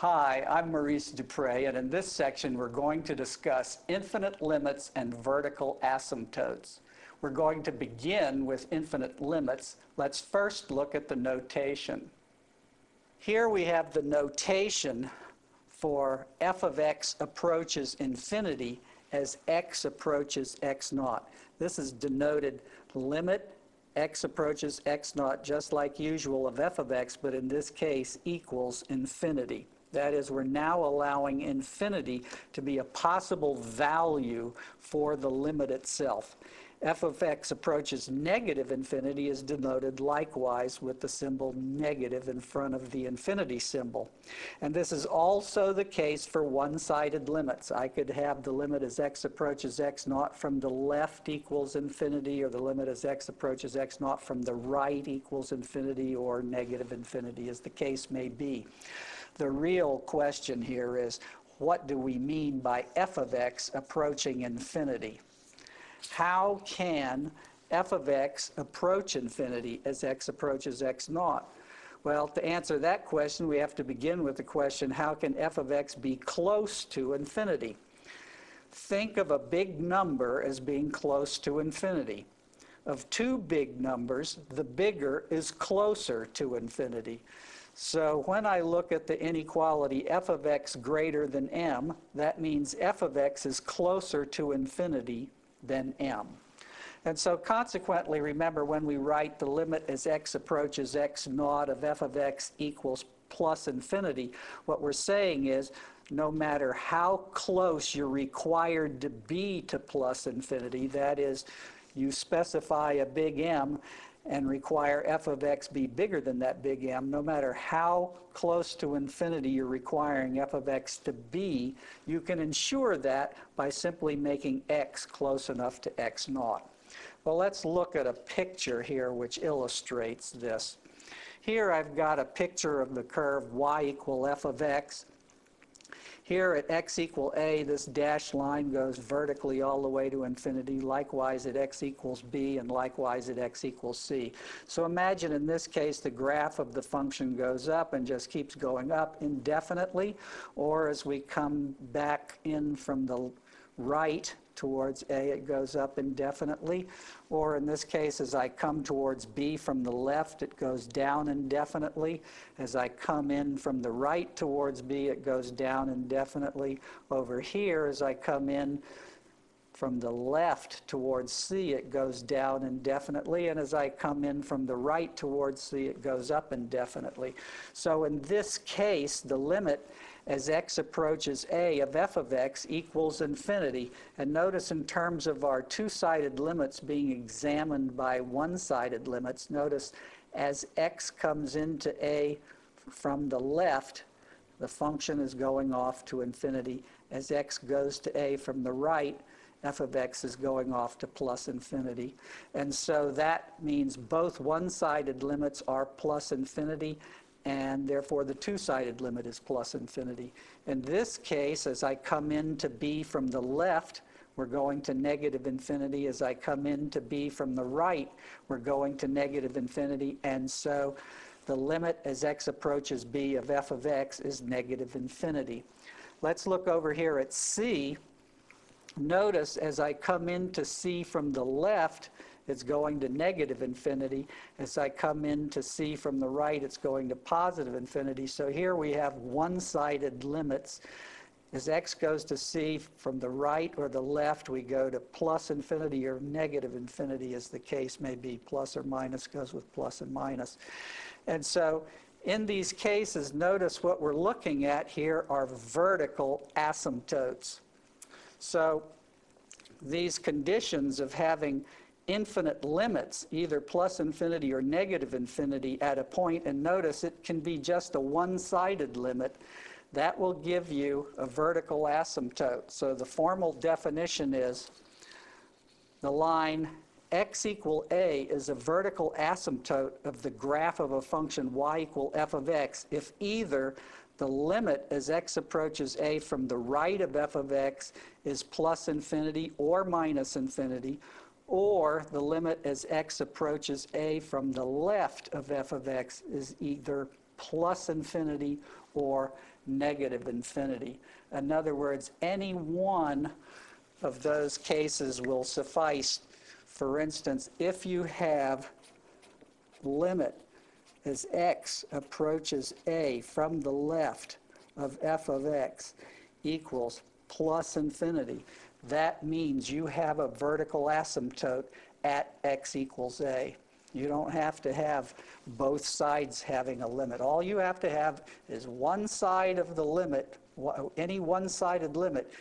Hi, I'm Maurice Dupre, and in this section we're going to discuss infinite limits and vertical asymptotes. We're going to begin with infinite limits. Let's first look at the notation. Here we have the notation for f of x approaches infinity as x approaches x naught. This is denoted limit x approaches x naught, just like usual, of f of x, but in this case equals infinity. That is, we're now allowing infinity to be a possible value for the limit itself. F of x approaches negative infinity is denoted likewise with the symbol negative in front of the infinity symbol. And this is also the case for one-sided limits. I could have the limit as x approaches x naught from the left equals infinity, or the limit as x approaches x naught from the right equals infinity, or negative infinity, as the case may be. The real question here is, what do we mean by f of x approaching infinity? How can f of x approach infinity as x approaches x naught? Well, to answer that question, we have to begin with the question, how can f of x be close to infinity? Think of a big number as being close to infinity. Of two big numbers, the bigger is closer to infinity. So when I look at the inequality f of x greater than m, that means f of x is closer to infinity than m. And so consequently, remember, when we write the limit as x approaches x naught of f of x equals plus infinity, what we're saying is no matter how close you're required to be to plus infinity, that is, you specify a big M and require f of x be bigger than that big M, no matter how close to infinity you're requiring f of x to be, you can ensure that by simply making x close enough to x naught. Well, let's look at a picture here which illustrates this. Here I've got a picture of the curve y equal f of x. Here at x equal a, this dashed line goes vertically all the way to infinity. Likewise at x equals b, and likewise at x equals c. So imagine in this case the graph of the function goes up and just keeps going up indefinitely, or as we come back in from the right towards a, it goes up indefinitely, or in this case, as I come towards b from the left, it goes down indefinitely. As I come in from the right towards b, it goes down indefinitely. Over here, as I come in from the left towards c, it goes down indefinitely, and as I come in from the right towards c, it goes up indefinitely. So in this case, the limit as x approaches a of f of x equals infinity. And notice in terms of our two-sided limits being examined by one-sided limits, notice as x comes into a from the left, the function is going off to infinity. As x goes to a from the right, f of x is going off to plus infinity. And so that means both one-sided limits are plus infinity, and therefore the two-sided limit is plus infinity. In this case, as I come into b from the left, we're going to negative infinity. As I come into b from the right, we're going to negative infinity. And so the limit as x approaches b of f of x is negative infinity. Let's look over here at c. Notice as I come into c from the left, it's going to negative infinity. As I come in to c from the right, it's going to positive infinity. So here we have one-sided limits. As x goes to c from the right or the left, we go to plus infinity or negative infinity, as the case may be. Plus or minus goes with plus and minus. And so in these cases, notice what we're looking at here are vertical asymptotes. So these conditions of having infinite limits, either plus infinity or negative infinity at a point, and notice it can be just a one-sided limit, that will give you a vertical asymptote. So the formal definition is the line x equal a is a vertical asymptote of the graph of a function y equal f of x if either the limit as x approaches a from the right of f of x is plus infinity or minus infinity, or the limit as x approaches a from the left of f of x is either plus infinity or negative infinity. In other words, any one of those cases will suffice. For instance, if you have limit as x approaches a from the left of f of x equals plus infinity, that means you have a vertical asymptote at x equals a. You don't have to have both sides having a limit. All you have to have is one side of the limit, any one-sided limit,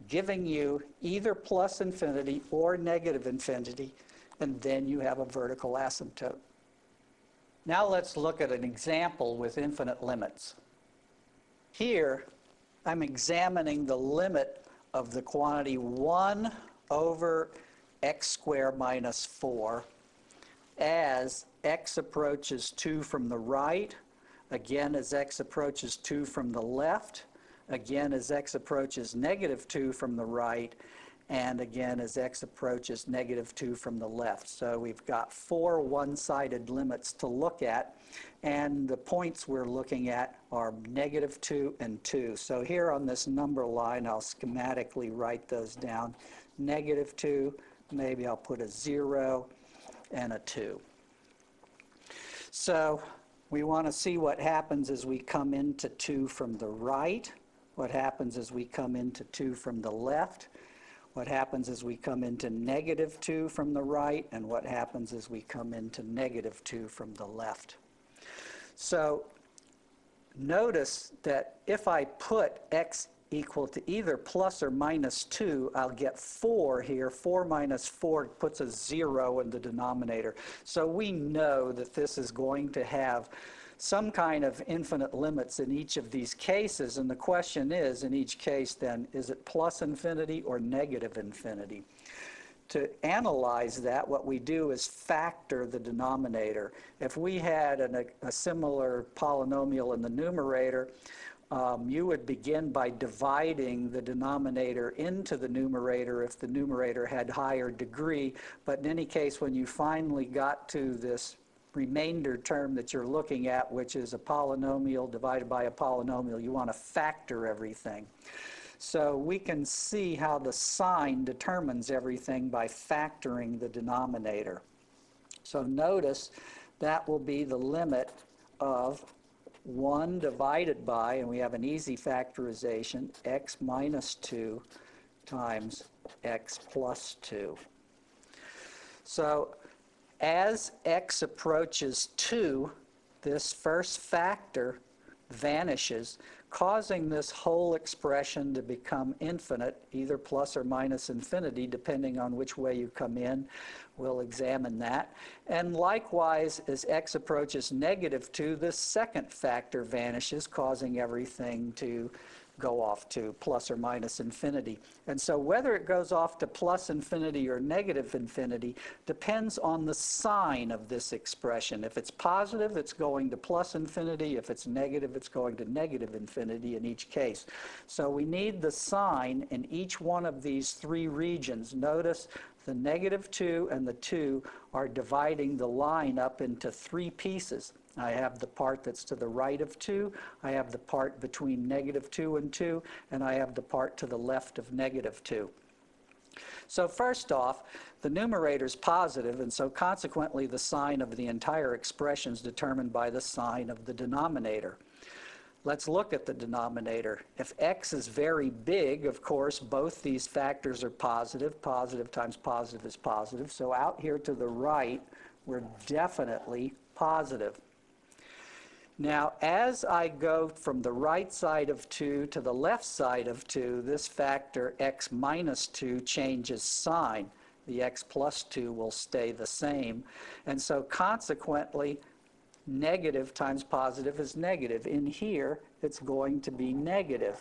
giving you either plus infinity or negative infinity, and then you have a vertical asymptote. Now let's look at an example with infinite limits. Here, I'm examining the limit of the quantity 1 over x squared minus 4 as x approaches 2 from the right, again as x approaches 2 from the left, again as x approaches negative 2 from the right, and again as x approaches negative 2 from the left. So we've got 4 one-sided limits to look at, and the points we're looking at are negative 2 and 2. So here on this number line, I'll schematically write those down. Negative 2, maybe I'll put a 0 and a 2. So we want to see what happens as we come into 2 from the right, what happens as we come into 2 from the left, what happens as we come into negative 2 from the right, and what happens as we come into negative 2 from the left. So notice that if I put x equal to either plus or minus 2, I'll get 4 here. 4 minus 4 puts a 0 in the denominator. So we know that this is going to have some kind of infinite limits in each of these cases, and the question is, in each case then, is it plus infinity or negative infinity? To analyze that, what we do is factor the denominator. If we had a similar polynomial in the numerator, you would begin by dividing the denominator into the numerator if the numerator had higher degree, but in any case, when you finally got to this remainder term that you're looking at, which is a polynomial divided by a polynomial, you want to factor everything. So we can see how the sign determines everything by factoring the denominator. So notice that will be the limit of 1 divided by, and we have an easy factorization, x minus 2 times x plus 2. So as x approaches 2, this first factor vanishes, causing this whole expression to become infinite, either plus or minus infinity, depending on which way you come in. We'll examine that. And likewise, as x approaches negative 2, this second factor vanishes, causing everything to go off to plus or minus infinity. And so whether it goes off to plus infinity or negative infinity depends on the sign of this expression. If it's positive, it's going to plus infinity. If it's negative, it's going to negative infinity in each case. So we need the sign in each one of these three regions. Notice the negative 2 and the 2 are dividing the line up into three pieces. I have the part that's to the right of 2, I have the part between negative 2 and 2, and I have the part to the left of negative 2. So first off, the numerator is positive, and so consequently the sign of the entire expression is determined by the sign of the denominator. Let's look at the denominator. If x is very big, of course, both these factors are positive. Positive times positive is positive. So out here to the right, we're definitely positive. Now, as I go from the right side of 2 to the left side of 2, this factor x minus 2 changes sign. The x plus 2 will stay the same. And so consequently, negative times positive is negative. In here, it's going to be negative.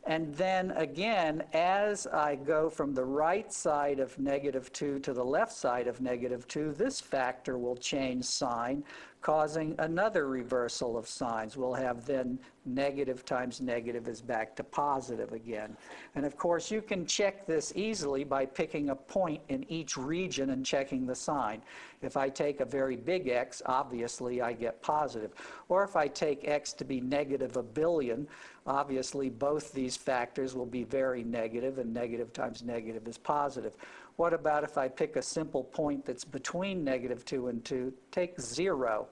And then again, as I go from the right side of negative 2 to the left side of negative 2, this factor will change sign. causing another reversal of signs. We'll have then negative times negative is back to positive again. And of course, you can check this easily by picking a point in each region and checking the sign. If I take a very big X, obviously I get positive. Or if I take X to be negative a billion, obviously both these factors will be very negative, and negative times negative is positive. What about if I pick a simple point that's between negative 2 and 2? Take 0.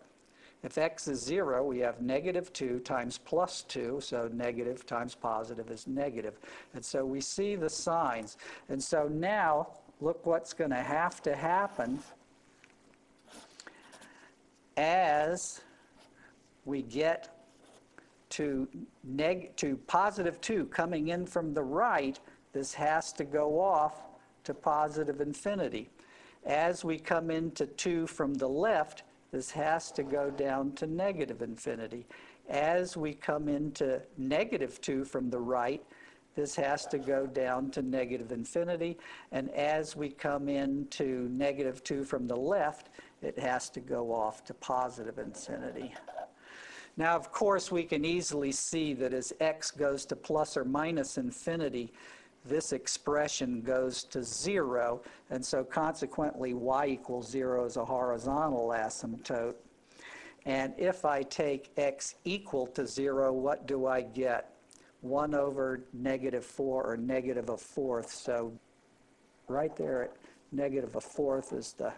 If X is 0, we have negative 2 times plus 2, so negative times positive is negative. And so we see the signs. And so now, look what's going to happen as we get to positive 2 coming in from the right. This has to go off to positive infinity. As we come into 2 from the left, this has to go down to negative infinity. As we come into negative 2 from the right, this has to go down to negative infinity. And as we come into negative 2 from the left, it has to go off to positive infinity. Now, of course, we can easily see that as x goes to plus or minus infinity, this expression goes to 0, and so consequently y equals 0 is a horizontal asymptote. And if I take x equal to 0, what do I get? 1 over negative 4, or negative a fourth. So right there at negative a fourth is the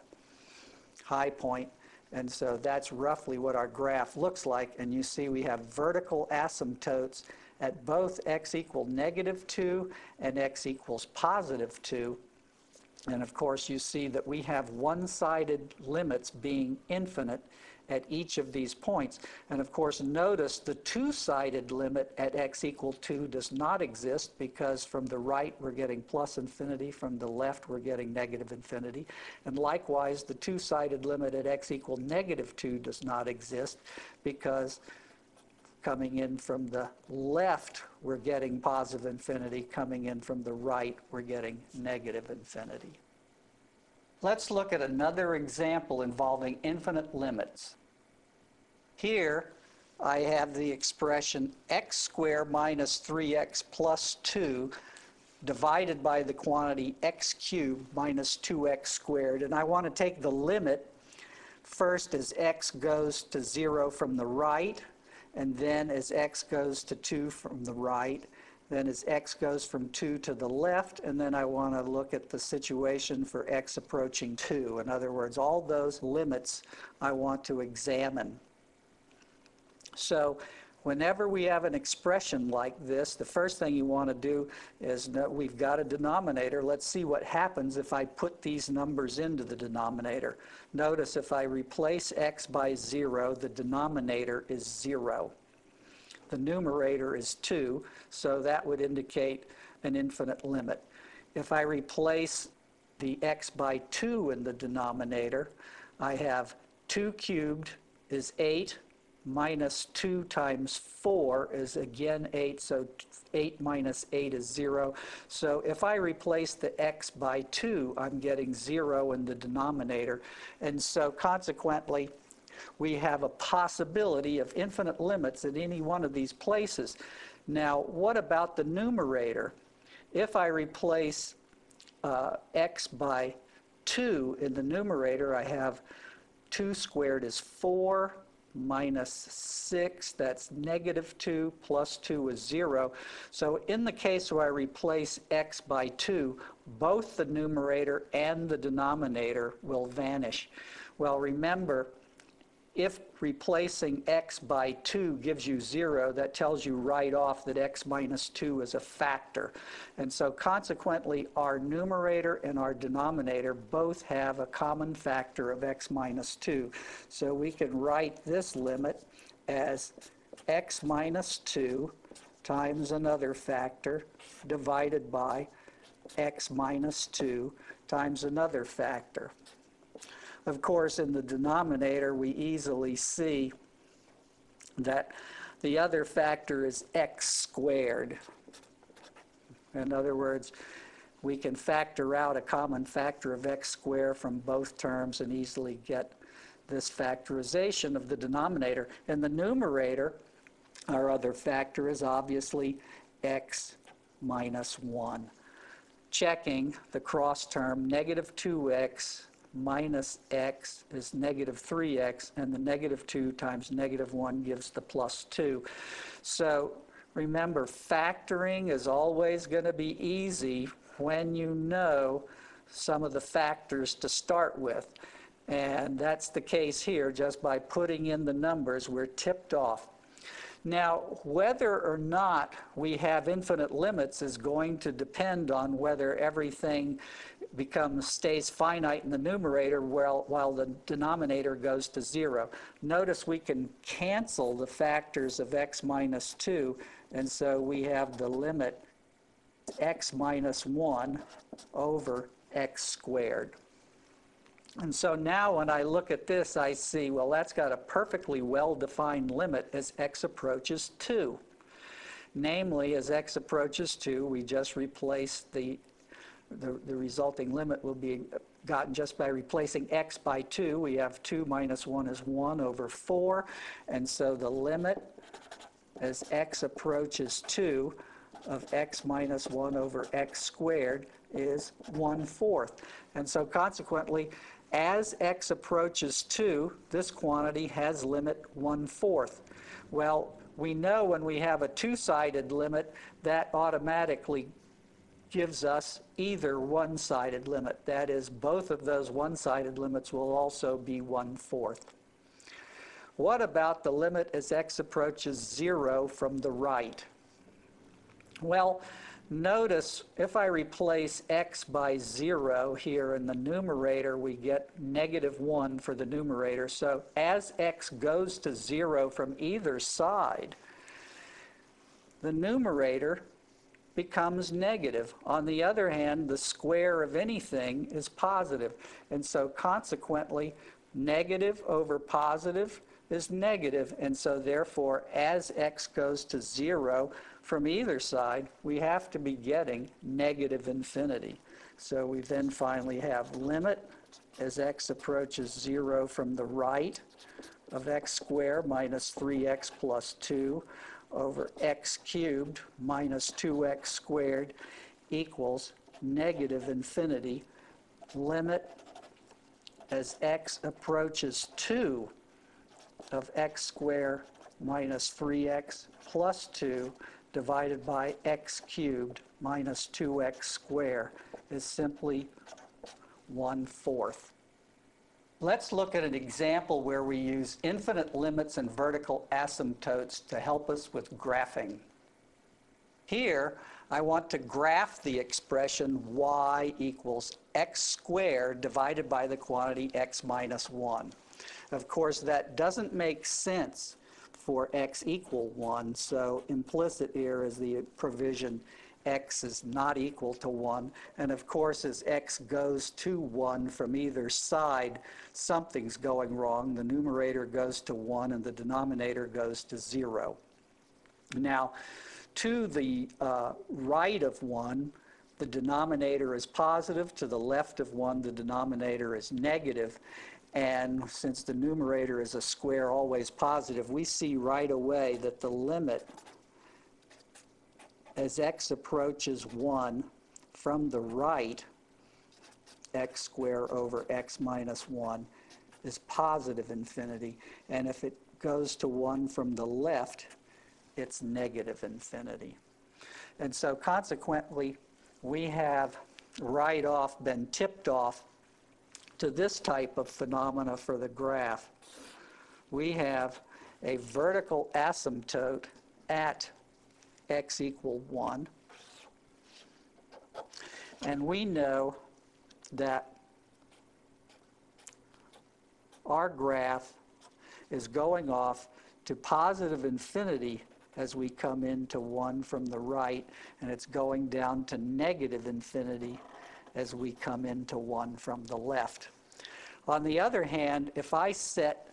high point. And so that's roughly what our graph looks like. And you see we have vertical asymptotes at both x equal negative 2 and x equals positive 2. And of course, you see that we have one-sided limits being infinite at each of these points. And of course, notice the two-sided limit at x equal 2 does not exist, because from the right we're getting plus infinity, from the left we're getting negative infinity. And likewise, the two-sided limit at x equal negative 2 does not exist, because coming in from the left we're getting positive infinity, coming in from the right we're getting negative infinity. Let's look at another example involving infinite limits. Here I have the expression x squared minus 3x plus 2 divided by the quantity x cubed minus 2x squared. And I want to take the limit first as x goes to 0 from the right, and then as x goes to 2 from the right, then as x goes from 2 to the left, and then I want to look at the situation for x approaching 2. In other words, all those limits I want to examine. So whenever we have an expression like this, the first thing you want to do is know we've got a denominator. Let's see what happens if I put these numbers into the denominator. Notice if I replace x by 0, the denominator is 0. The numerator is 2, so that would indicate an infinite limit. If I replace the x by 2 in the denominator, I have 2 cubed is 8, minus 2 times 4 is again 8, so 8 minus 8 is 0. So if I replace the x by 2, I'm getting 0 in the denominator. And so consequently, we have a possibility of infinite limits at any one of these places. Now, what about the numerator? If I replace x by 2 in the numerator, I have 2 squared is 4, minus 6, that's negative 2, plus 2 is 0. So in the case where I replace x by 2, both the numerator and the denominator will vanish. Well, remember, if replacing x by 2 gives you 0, that tells you right off that x minus 2 is a factor. And so consequently, our numerator and our denominator both have a common factor of x minus 2. So we can write this limit as x minus 2 times another factor divided by x minus 2 times another factor. Of course, in the denominator, we easily see that the other factor is x squared. In other words, we can factor out a common factor of x squared from both terms and easily get this factorization of the denominator. In the numerator, our other factor is obviously x minus 1. Checking the cross term, negative 2x minus x is negative 3x, and the negative 2 times negative 1 gives the plus 2. So remember, factoring is always going to be easy when you know some of the factors to start with. And that's the case here. Just by putting in the numbers, we're tipped off. Now, whether or not we have infinite limits is going to depend on whether everything stays finite in the numerator while the denominator goes to 0. Notice we can cancel the factors of x minus 2, and so we have the limit x minus 1 over x squared. And so now when I look at this, I see, well, that's got a perfectly well-defined limit as x approaches 2. Namely, as x approaches 2, we just replace the resulting limit will be gotten just by replacing x by 2. We have 2 minus 1 is 1 over 4. And so the limit as x approaches 2 of x minus 1 over x squared is 1/4. And so consequently, as x approaches 2, this quantity has limit 1/4. Well, we know when we have a two-sided limit, that automatically gives us either one-sided limit. That is, both of those one-sided limits will also be 1/4. What about the limit as x approaches 0 from the right? Well, notice if I replace x by 0 here in the numerator, we get negative 1 for the numerator. So as x goes to 0 from either side, the numerator becomes negative. On the other hand, the square of anything is positive. And so consequently, negative over positive is negative. And so therefore, as x goes to 0 from either side, we have to be getting negative infinity. So we then finally have limit as x approaches 0 from the right of x squared minus 3x plus 2 over x cubed minus 2x squared equals negative infinity. Limit as x approaches 2 of x squared minus 3x plus 2 divided by x cubed minus 2x squared is simply 1/4. Let's look at an example where we use infinite limits and vertical asymptotes to help us with graphing. Here, I want to graph the expression y equals x squared divided by the quantity x minus 1. Of course, that doesn't make sense for x equal 1, so implicit here is the provision x is not equal to 1. And of course, as x goes to 1 from either side, something's going wrong. The numerator goes to 1 and the denominator goes to 0. Now, to the right of 1, the denominator is positive. To the left of 1, the denominator is negative. And since the numerator is a square always positive, we see right away that the limit as x approaches 1 from the right, x squared over x minus 1, is positive infinity. And if it goes to 1 from the left, it's negative infinity. And so consequently, we have right off been tipped off to this type of phenomena for the graph. We have a vertical asymptote at x equal 1. And we know that our graph is going off to positive infinity as we come into 1 from the right, and it's going down to negative infinity as we come into 1 from the left. On the other hand, if I set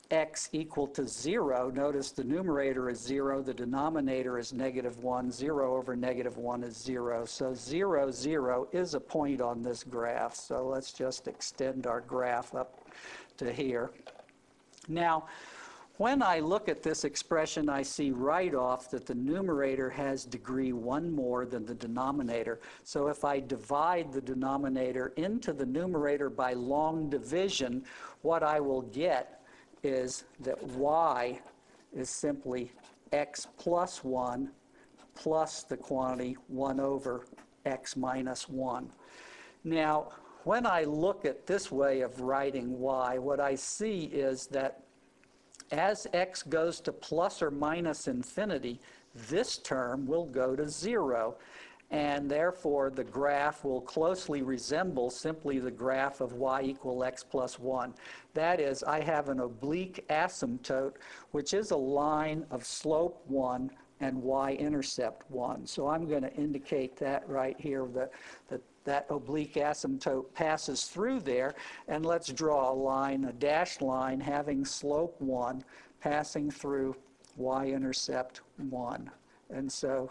x equal to 0, notice the numerator is 0, the denominator is negative 1, 0 over negative 1 is 0. So 0, 0 is a point on this graph. So let's just extend our graph up to here. Now, when I look at this expression, I see right off that the numerator has degree 1 more than the denominator. So if I divide the denominator into the numerator by long division, what I will get is that y is simply x plus 1 plus the quantity 1 over x minus 1. Now, when I look at this way of writing y, what I see is that as x goes to plus or minus infinity, this term will go to 0, and therefore the graph will closely resemble simply the graph of y equal x plus 1. That is, I have an oblique asymptote, which is a line of slope 1 and y-intercept 1. So I'm going to indicate that right here, that oblique asymptote passes through there, and let's draw a line, a dashed line, having slope 1 passing through y-intercept 1. And so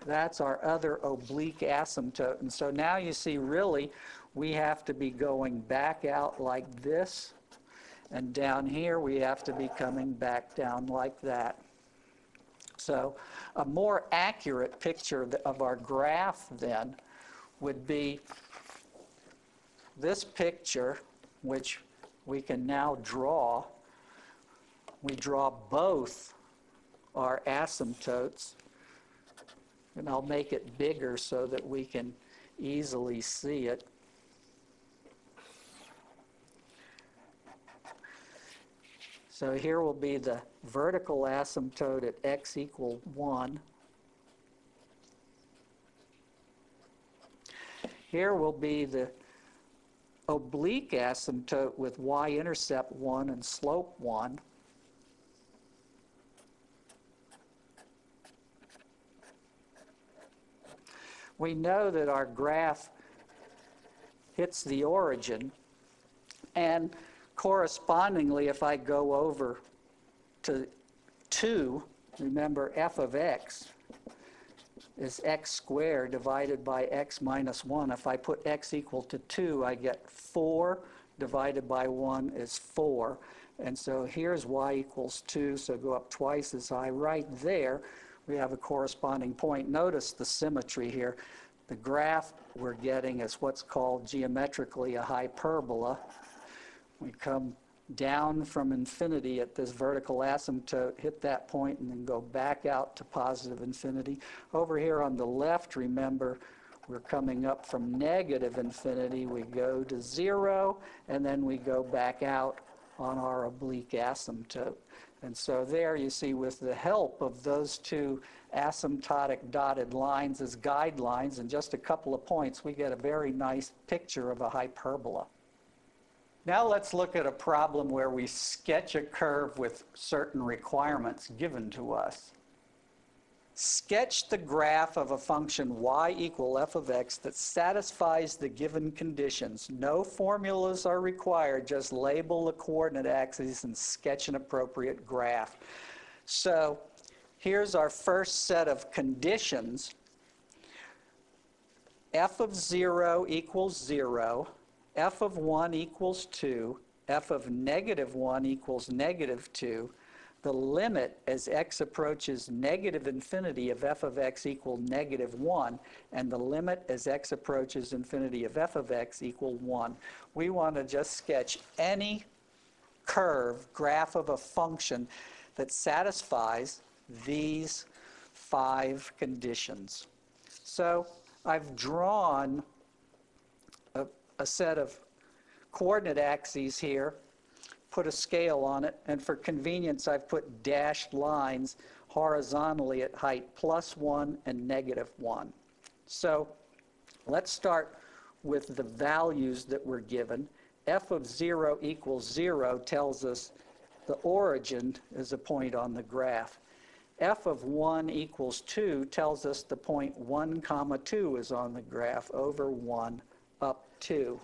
that's our other oblique asymptote. And so now you see, really, we have to be going back out like this, and down here we have to be coming back down like that. So a more accurate picture of our graph then would be this picture, which we can now draw. We draw both our asymptotes, and I'll make it bigger so that we can easily see it. So here will be the vertical asymptote at x equal 1. Here will be the oblique asymptote with y-intercept 1 and slope 1. We know that our graph hits the origin, and correspondingly, if I go over to 2, remember f of x is x squared divided by x minus 1. If I put x equal to 2, I get 4 divided by 1 is 4. And so here's y equals 2, so go up twice as high. Right there, we have a corresponding point. Notice the symmetry here. The graph we're getting is what's called geometrically a hyperbola. We come down from infinity at this vertical asymptote, hit that point, and then go back out to positive infinity. Over here on the left, remember, we're coming up from negative infinity. We go to 0, and then we go back out on our oblique asymptote. And so there you see, with the help of those two asymptotic dotted lines as guidelines and just a couple of points, we get a very nice picture of a hyperbola. Now let's look at a problem where we sketch a curve with certain requirements given to us. Sketch the graph of a function y equal f of x that satisfies the given conditions. No formulas are required, just label the coordinate axes and sketch an appropriate graph. So here's our first set of conditions. F of 0 equals 0. F of 1 equals 2, f of negative 1 equals negative 2. The limit as x approaches negative infinity of f of x equal negative 1, and the limit as x approaches infinity of f of x equal 1. We want to just sketch any curve, graph of a function that satisfies these 5 conditions. So I've drawn a set of coordinate axes here, put a scale on it, and for convenience I've put dashed lines horizontally at height +1 and -1. So let's start with the values that were given. F of 0 equals 0 tells us the origin is a point on the graph. F of 1 equals 2 tells us the point 1, 2 is on the graph, over 1 up 2.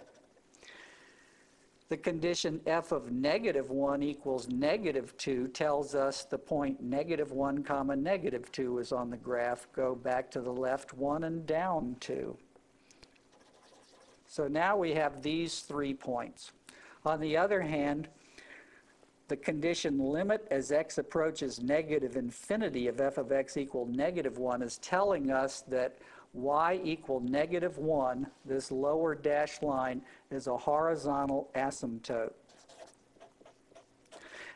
The condition f of -1 equals -2 tells us the point -1, -2 is on the graph. Go back to the left 1 and down 2. So now we have these 3 points. On the other hand, the condition limit as x approaches negative infinity of f of x equal -1 is telling us that y equal -1, this lower dashed line, is a horizontal asymptote.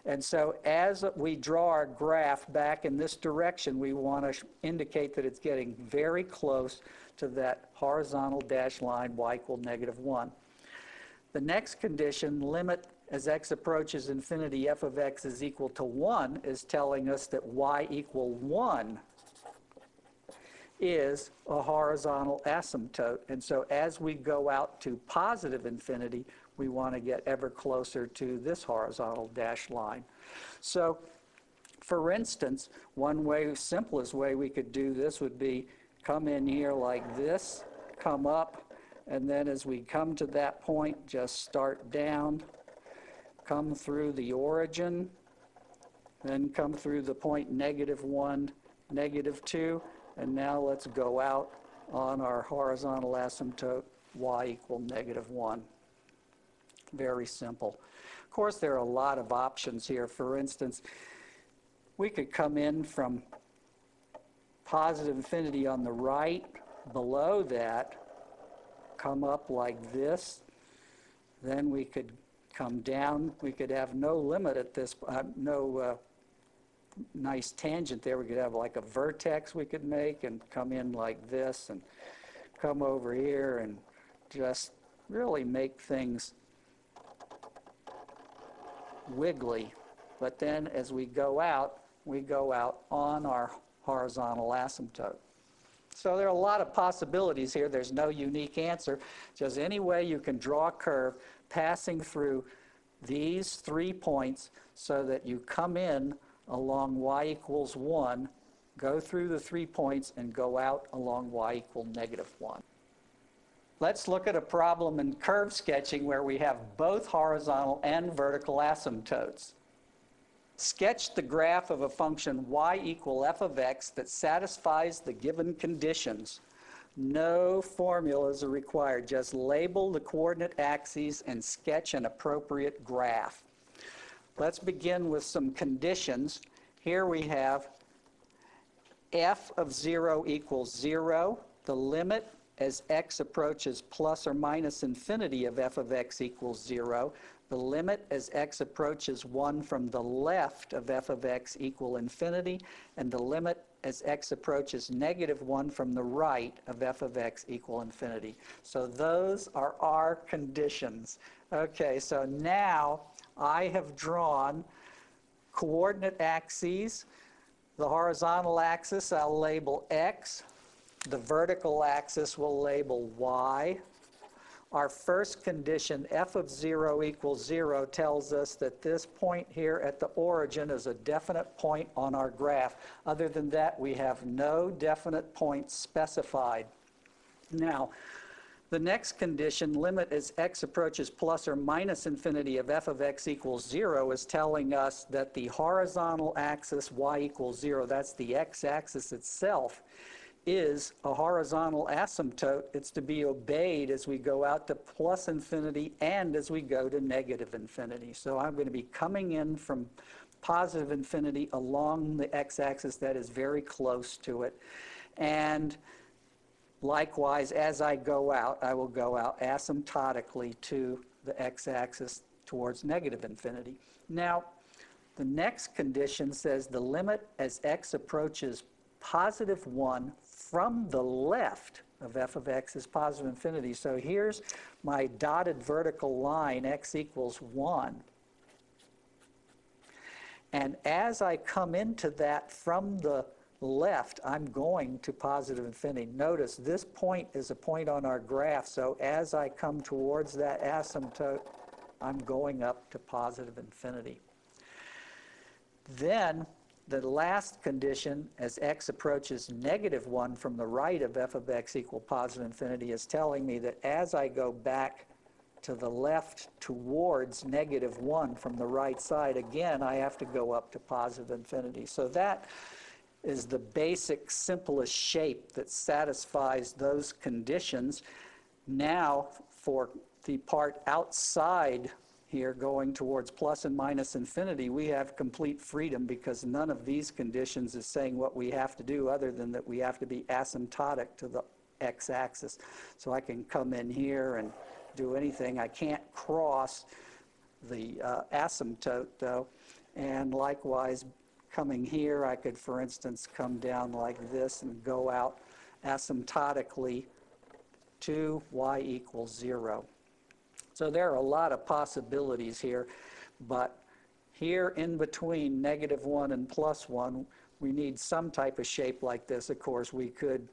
And so as we draw our graph back in this direction, we want to indicate that it's getting very close to that horizontal dashed line, y equal -1. The next condition, limit as x approaches infinity f of x is equal to 1, is telling us that y equal 1 is a horizontal asymptote. And so as we go out to positive infinity, we want to get ever closer to this horizontal dashed line. So, for instance, one way, simplest way we could do this would be come in here like this, come up, and then as we come to that point, just start down, come through the origin, then come through the point -1, -2, and now let's go out on our horizontal asymptote, y equal -1. Very simple. Of course, there are a lot of options here. For instance, we could come in from positive infinity on the right, below that, come up like this, then we could come down. We could have no limit at this, nice tangent there. We could have like a vertex we could make and come in like this and come over here and just really make things wiggly. But then as we go out on our horizontal asymptote. So there are a lot of possibilities here. There's no unique answer. Just any way you can draw a curve passing through these 3 points so that you come in along y equals 1, go through the 3 points, and go out along y equal -1. Let's look at a problem in curve sketching where we have both horizontal and vertical asymptotes. Sketch the graph of a function y equal f of x that satisfies the given conditions. No formulas are required. Just label the coordinate axes and sketch an appropriate graph. Let's begin with some conditions. Here we have f of 0 equals 0. The limit as x approaches plus or minus infinity of f of x equals 0. The limit as x approaches 1 from the left of f of x equal infinity, and the limit as x approaches -1 from the right of f of x equal infinity. So those are our conditions. Okay, so now I have drawn coordinate axes. The horizontal axis I'll label x. The vertical axis will label y. Our first condition, f of 0 equals 0, tells us that this point here at the origin is a definite point on our graph. Other than that, we have no definite points specified. Now, the next condition, limit as x approaches plus or minus infinity of f of x equals 0, is telling us that the horizontal axis y equals 0, that's the x-axis itself, is a horizontal asymptote. It's to be obeyed as we go out to plus infinity and as we go to negative infinity. So I'm going to be coming in from positive infinity along the x-axis that is very close to it. And likewise, as I go out, I will go out asymptotically to the x-axis towards negative infinity. Now, the next condition says the limit as x approaches +1 from the left of f of x is positive infinity. So here's my dotted vertical line, x equals 1. And as I come into that from the left, I'm going to positive infinity. Notice this point is a point on our graph, so as I come towards that asymptote, I'm going up to positive infinity. Then the last condition, as x approaches -1 from the right of f of x equal positive infinity, is telling me that as I go back to the left towards -1 from the right side, again, I have to go up to positive infinity. So that is the basic, simplest shape that satisfies those conditions. Now, for the part outside here going towards plus and minus infinity, we have complete freedom because none of these conditions is saying what we have to do other than that we have to be asymptotic to the x-axis. So I can come in here and do anything. I can't cross the asymptote though. And likewise, coming here, I could, for instance, come down like this and go out asymptotically to y equals 0. So there are a lot of possibilities here, but here in between -1 and +1, we need some type of shape like this. Of course, we could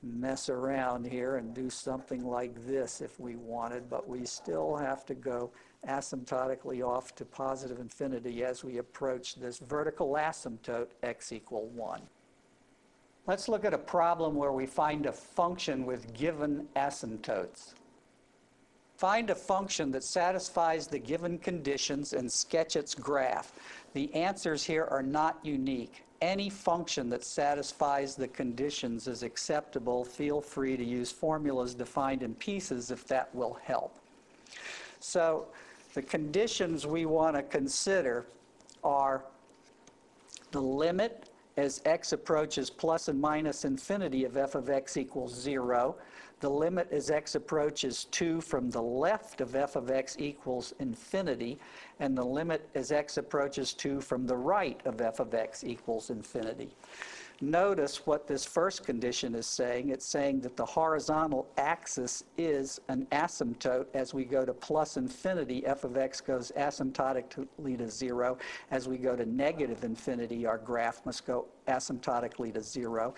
mess around here and do something like this if we wanted, but we still have to go asymptotically off to positive infinity as we approach this vertical asymptote x equal 1. Let's look at a problem where we find a function with given asymptotes. Find a function that satisfies the given conditions and sketch its graph. The answers here are not unique. Any function that satisfies the conditions is acceptable. Feel free to use formulas defined in pieces if that will help. So the conditions we want to consider are the limit as x approaches plus and minus infinity of f of x equals 0. The limit as x approaches 2 from the left of f of x equals infinity, and the limit as x approaches 2 from the right of f of x equals infinity. Notice what this first condition is saying. It's saying that the horizontal axis is an asymptote. As we go to plus infinity, f of x goes asymptotically to 0. As we go to negative infinity, our graph must go asymptotically to 0.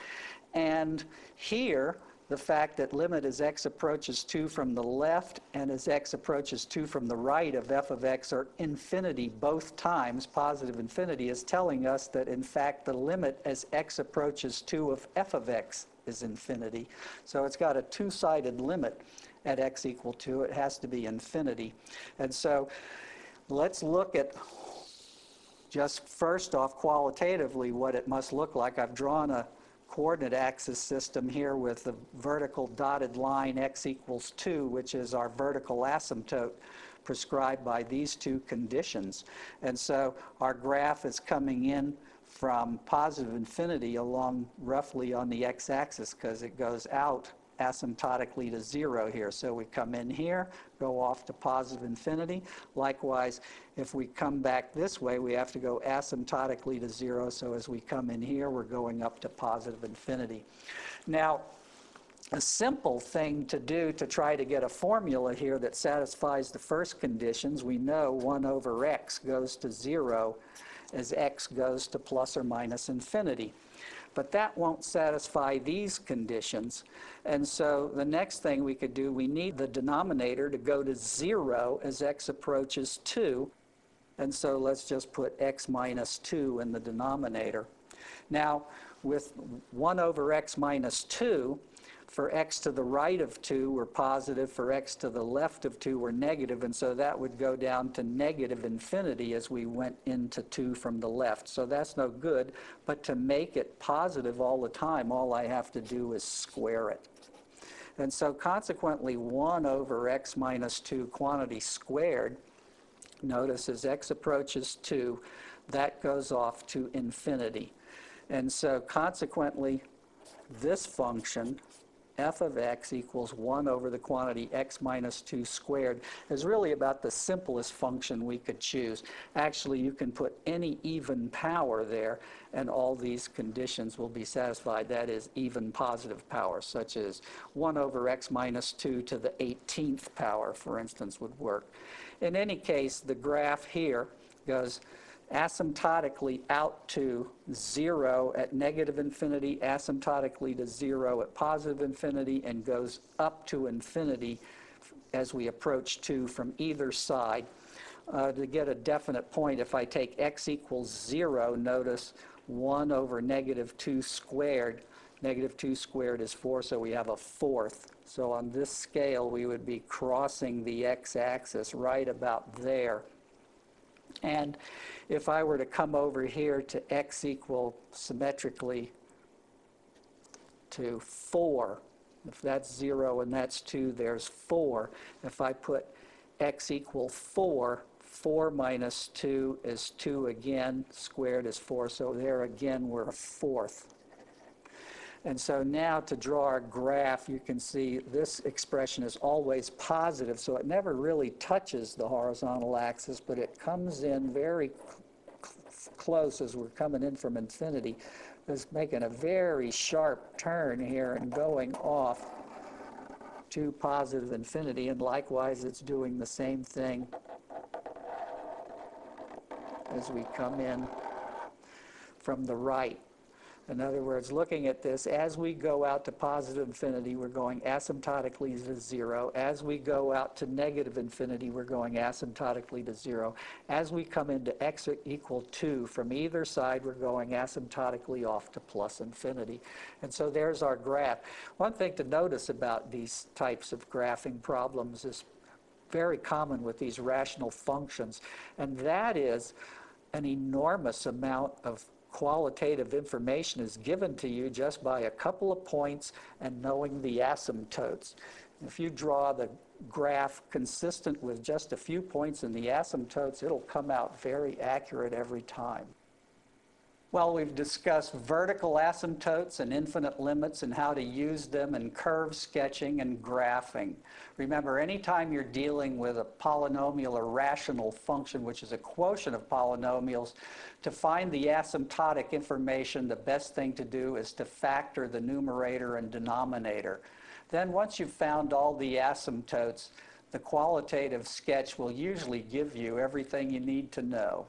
And here, the fact that limit as x approaches 2 from the left and as x approaches 2 from the right of f of x are infinity both times, positive infinity, is telling us that in fact the limit as x approaches 2 of f of x is infinity. So it's got a two-sided limit at x equal 2. It has to be infinity. And so let's look at just first off qualitatively what it must look like. I've drawn a coordinate axis system here with the vertical dotted line x equals 2, which is our vertical asymptote prescribed by these two conditions. And so our graph is coming in from positive infinity along roughly on the x-axis because it goes out asymptotically to 0 here. So we come in here, go off to positive infinity. Likewise, if we come back this way, we have to go asymptotically to 0. So as we come in here, we're going up to positive infinity. Now, a simple thing to do to try to get a formula here that satisfies the first conditions, we know 1 over x goes to 0 as x goes to plus or minus infinity. But that won't satisfy these conditions. And so the next thing we could do, we need the denominator to go to 0 as x approaches 2. And so let's just put x minus 2 in the denominator. Now, with 1 over x minus 2, for x to the right of 2, we're positive. For x to the left of 2, we're negative. And so that would go down to negative infinity as we went into 2 from the left. So that's no good. But to make it positive all the time, all I have to do is square it. And so consequently, 1 over x minus 2 quantity squared, notice as x approaches 2, that goes off to infinity. And so consequently, this function, f of x equals 1 over the quantity x minus 2 squared, is really about the simplest function we could choose. Actually, you can put any even power there, and all these conditions will be satisfied. That is, even positive power, such as 1 over x minus 2 to the 18th power, for instance, would work. In any case, the graph here goes asymptotically out to 0 at negative infinity, asymptotically to 0 at positive infinity, and goes up to infinity as we approach 2 from either side. To get a definite point, if I take x equals 0, notice 1 over negative 2 squared. Negative 2 squared is 4, so we have a fourth. So on this scale, we would be crossing the x-axis right about there. And if I were to come over here to x equal symmetrically to 4, if that's 0 and that's 2, there's 4. If I put x equal 4. 4 minus 2 is 2 again. Squared is 4. So there again, we're a fourth. And so now to draw our graph, you can see this expression is always positive, so it never really touches the horizontal axis, but it comes in very close as we're coming in from infinity. It's making a very sharp turn here and going off to positive infinity, and likewise it's doing the same thing as we come in from the right. In other words, looking at this, as we go out to positive infinity, we're going asymptotically to 0. As we go out to negative infinity, we're going asymptotically to 0. As we come into x equal 2, from either side, we're going asymptotically off to plus infinity. And so there's our graph. One thing to notice about these types of graphing problems is very common with these rational functions, and that is an enormous amount of qualitative information is given to you just by a couple of points and knowing the asymptotes. If you draw the graph consistent with just a few points in the asymptotes, it'll come out very accurate every time. Well, we've discussed vertical asymptotes and infinite limits and how to use them in curve sketching and graphing. Remember, anytime you're dealing with a polynomial or rational function, which is a quotient of polynomials, to find the asymptotic information, the best thing to do is to factor the numerator and denominator. Then once you've found all the asymptotes, the qualitative sketch will usually give you everything you need to know.